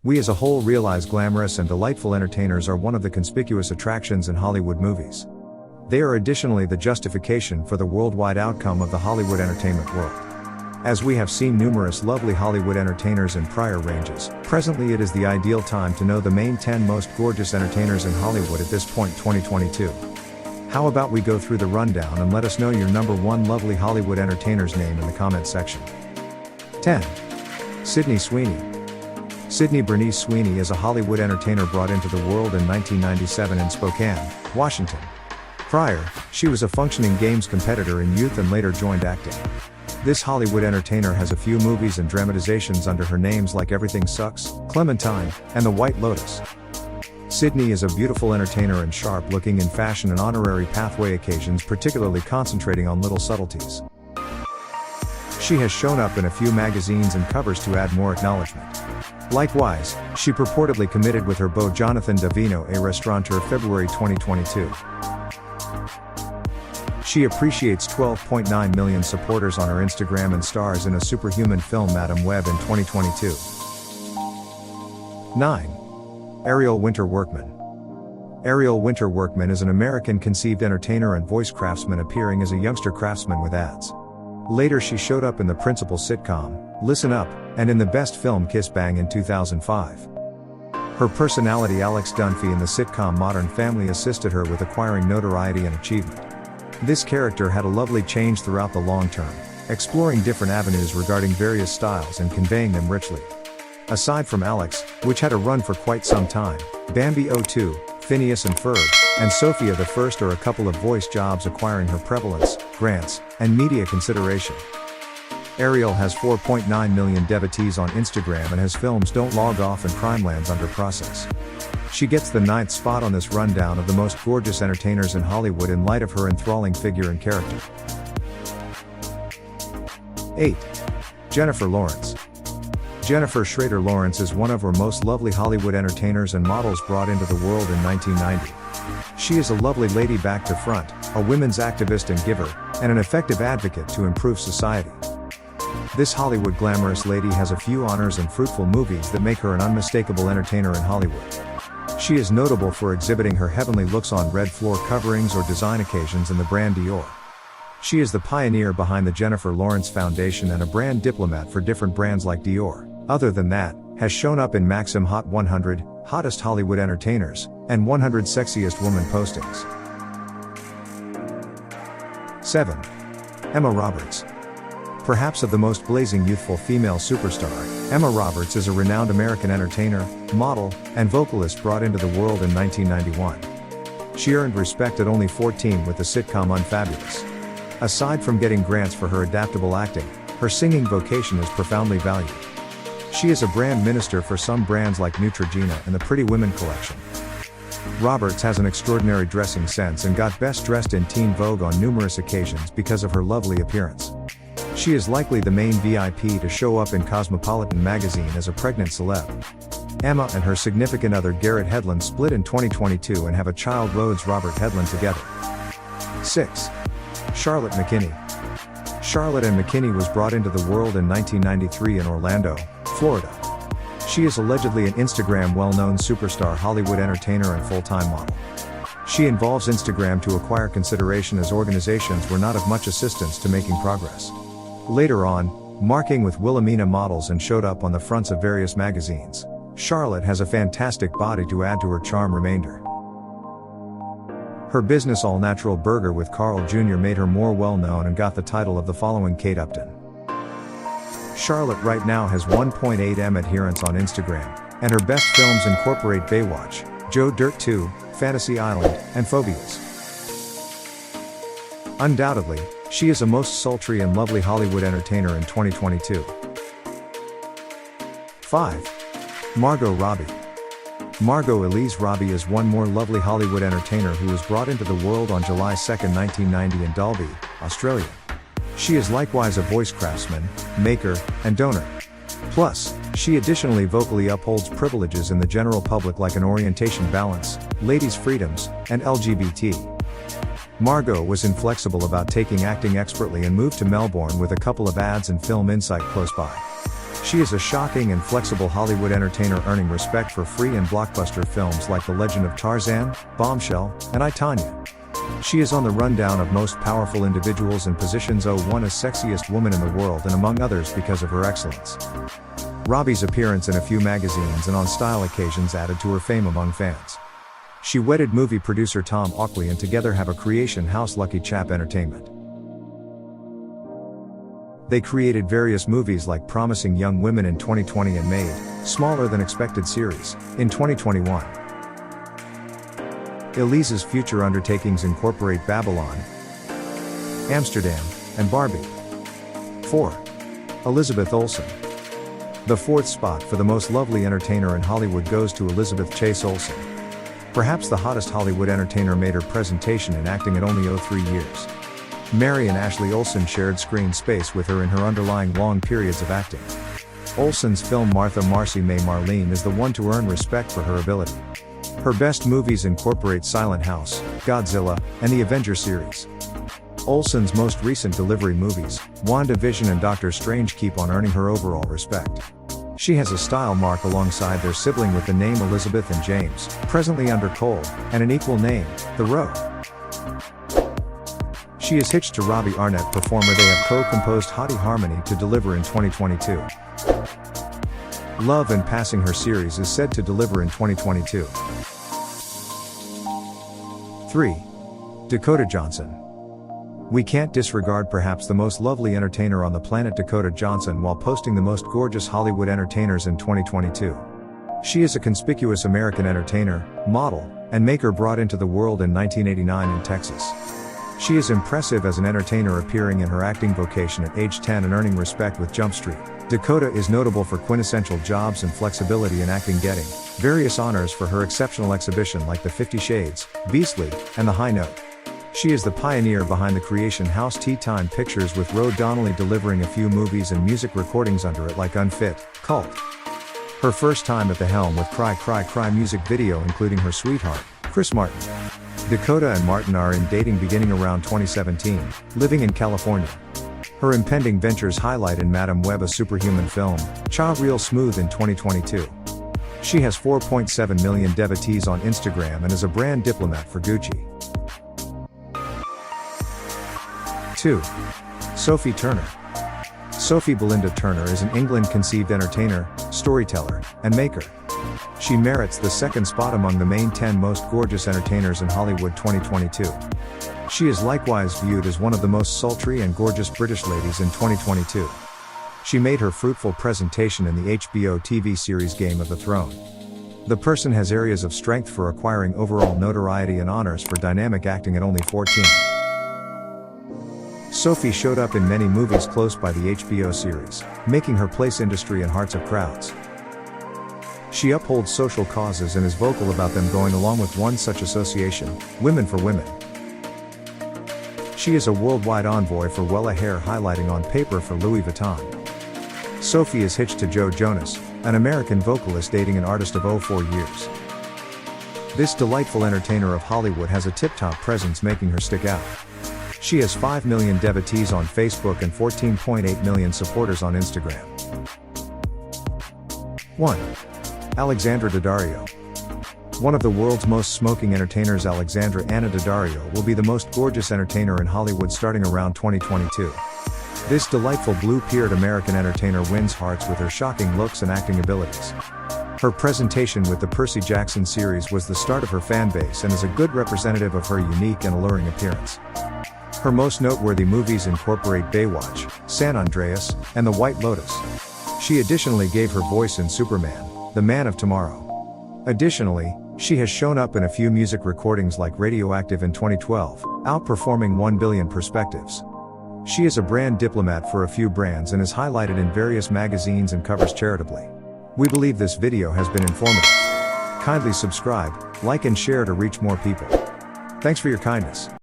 We as a whole realize glamorous and delightful entertainers are one of the conspicuous attractions in Hollywood movies. They are additionally the justification for the worldwide outcome of the Hollywood entertainment world. As we have seen numerous lovely Hollywood entertainers in prior ranges, presently it is the ideal time to know the main 10 most gorgeous entertainers in Hollywood at this point 2022. How about we go through the rundown and let us know your number 1 lovely Hollywood entertainer's name in the comment section. 10. Sydney Sweeney. Sydney Bernice Sweeney is a Hollywood entertainer brought into the world in 1997 in Spokane, Washington. Prior, she was a functioning games competitor in youth and later joined acting. This Hollywood entertainer has a few movies and dramatizations under her names like Everything Sucks, Clementine, and The White Lotus. Sydney is a beautiful entertainer and sharp looking in fashion and honorary pathway occasions, particularly concentrating on little subtleties. She has shown up in a few magazines and covers to add more acknowledgement. Likewise, she purportedly committed with her beau Jonathan Davino, a restaurateur, February 2022. She appreciates 12.9 million supporters on her Instagram and stars in a superhuman film Madam Web in 2022. 9. Ariel Winter Workman. Ariel Winter Workman is an American-conceived entertainer and voice craftsman appearing as a youngster craftsman with ads. Later she showed up in the principal sitcom, Listen Up, and in the best film Kiss Bang in 2005. Her personality Alex Dunphy in the sitcom Modern Family assisted her with acquiring notoriety and achievement. This character had a lovely change throughout the long term, exploring different avenues regarding various styles and conveying them richly. Aside from Alex, which had a run for quite some time, Bambi 02, Phineas and Ferb, and Sophia the First are a couple of voice jobs acquiring her prevalence, grants, and media consideration. Ariel has 4.9 million devotees on Instagram and has films Don't Log Off and Crimeland's under process. She gets the 9th spot on this rundown of the most gorgeous entertainers in Hollywood in light of her enthralling figure and character. 8. Jennifer Lawrence. Jennifer Schrader Lawrence is one of our most lovely Hollywood entertainers and models brought into the world in 1990. She is a lovely lady back to front, a women's activist and giver, and an effective advocate to improve society. This Hollywood glamorous lady has a few honors and fruitful movies that make her an unmistakable entertainer in Hollywood. She is notable for exhibiting her heavenly looks on red floor coverings or design occasions in the brand Dior. She is the pioneer behind the Jennifer Lawrence Foundation and a brand diplomat for different brands like Dior. Other than that, has shown up in Maxim Hot 100, Hottest Hollywood Entertainers, and 100 Sexiest Woman postings. 7. Emma Roberts. Perhaps of the most blazing youthful female superstar, Emma Roberts is a renowned American entertainer, model, and vocalist brought into the world in 1991. She earned respect at only 14 with the sitcom Unfabulous. Aside from getting grants for her adaptable acting, her singing vocation is profoundly valued. She is a brand minister for some brands like Neutrogena and the Pretty Women collection. Roberts has an extraordinary dressing sense and got best dressed in Teen Vogue on numerous occasions because of her lovely appearance. She is likely the main VIP to show up in Cosmopolitan magazine as a pregnant celeb. Emma and her significant other Garrett Hedlund split in 2022 and have a child, Rhodes Robert Hedlund, together. 6. Charlotte McKinney. Charlotte Ann McKinney was brought into the world in 1993 in Orlando, Florida. She is allegedly an Instagram well-known superstar Hollywood entertainer and full-time model. She involves Instagram to acquire consideration as organizations were not of much assistance to making progress. Later on, marking with Wilhelmina models and showed up on the fronts of various magazines. Charlotte has a fantastic body to add to her charm remainder. Her business All Natural Burger with Carl Jr. made her more well-known and got the title of the following Kate Upton. Charlotte right now has 1.8 M adherents on Instagram, and her best films incorporate Baywatch, Joe Dirt 2, Fantasy Island, and Phobias. Undoubtedly, she is a most sultry and lovely Hollywood entertainer in 2022. 5. Margot Robbie. Margot Elise Robbie is one more lovely Hollywood entertainer who was brought into the world on July 2, 1990 in Dalby, Australia. She is likewise a voice craftsman, maker, and donor. Plus, she additionally vocally upholds privileges in the general public like an orientation balance, ladies' freedoms, and LGBT. Margot was inflexible about taking acting expertly and moved to Melbourne with a couple of ads and film insight close by. She is a shocking and flexible Hollywood entertainer earning respect for free and blockbuster films like The Legend of Tarzan, Bombshell, and I, Tonya. She is on the rundown of most powerful individuals and positions 01 as sexiest woman in the world and among others because of her excellence. Robbie's appearance in a few magazines and on style occasions added to her fame among fans. She wedded movie producer Tom Auckley and together have a creation house Lucky Chap Entertainment. They created various movies like Promising Young Women in 2020 and made Smaller Than Expected series in 2021. Elise's future undertakings incorporate Babylon, Amsterdam, and Barbie. 4. Elizabeth Olsen. The fourth spot for the most lovely entertainer in Hollywood goes to Elizabeth Chase Olsen. Perhaps the hottest Hollywood entertainer made her presentation in acting at only 03 years. Mary and Ashley Olsen shared screen space with her in her underlying long periods of acting. Olsen's film Martha Marcy May Marlene is the one to earn respect for her ability. Her best movies incorporate Silent House, Godzilla, and the Avengers series. Olsen's most recent delivery movies, WandaVision and Doctor Strange, keep on earning her overall respect. She has a style mark alongside their sibling with the name Elizabeth and James, presently under Cole, and an equal name, The Row. She is hitched to Robbie Arnett performer they have co-composed Hottie Harmony to deliver in 2022. Love and Passing Her series is said to deliver in 2022. 3. Dakota Johnson. We can't disregard perhaps the most lovely entertainer on the planet, Dakota Johnson, while posting the most gorgeous Hollywood entertainers in 2022. She is a conspicuous American entertainer, model, and maker brought into the world in 1989 in Texas. She is impressive as an entertainer, appearing in her acting vocation at age 10 and earning respect with Jump Street. Dakota is notable for quintessential jobs and flexibility in acting, getting various honors for her exceptional exhibition like the 50 Shades, Beastly, and The High Note. She is the pioneer behind the creation house Tea Time Pictures, with Ro Donnelly delivering a few movies and music recordings under it like Unfit, Cult. Her first time at the helm with Cry Cry Cry music video including her sweetheart, Chris Martin. Dakota and Martin are in dating beginning around 2017, living in California. Her impending ventures highlight in Madame Web, a superhuman film, Cha Real Smooth in 2022. She has 4.7 million devotees on Instagram and is a brand diplomat for Gucci. 2. Sophie Turner. Sophie Belinda Turner is an England-conceived entertainer, storyteller, and maker. She merits the second spot among the main 10 most gorgeous entertainers in Hollywood 2022. She is likewise viewed as one of the most sultry and gorgeous British ladies in 2022. She made her fruitful presentation in the HBO TV series Game of the Throne. The person has areas of strength for acquiring overall notoriety and honors for dynamic acting at only 14. Sophie showed up in many movies close by the HBO series, making her place industry and hearts of crowds. She upholds social causes and is vocal about them, going along with one such association, Women for Women. She is a worldwide envoy for Wella hair, highlighting on paper for Louis Vuitton. Sophie is hitched to Joe Jonas, an American vocalist dating an artist of 04 years. This delightful entertainer of Hollywood has a tip-top presence, making her stick out. She has 5 million devotees on Facebook and 14.8 million supporters on Instagram. 1. Alexandra Daddario. One of the world's most smoking entertainers, Alexandra Anna Daddario will be the most gorgeous entertainer in Hollywood starting around 2022. This delightful blue-peared American entertainer wins hearts with her shocking looks and acting abilities. Her presentation with the Percy Jackson series was the start of her fan base and is a good representative of her unique and alluring appearance. Her most noteworthy movies incorporate Baywatch, San Andreas, and The White Lotus. She additionally gave her voice in Superman, The Man of Tomorrow. Additionally, she has shown up in a few music recordings like Radioactive in 2012, outperforming 1 billion perspectives. She is a brand diplomat for a few brands and is highlighted in various magazines and covers charitably. We believe this video has been informative. Kindly subscribe, like and share to reach more people. Thanks for your kindness.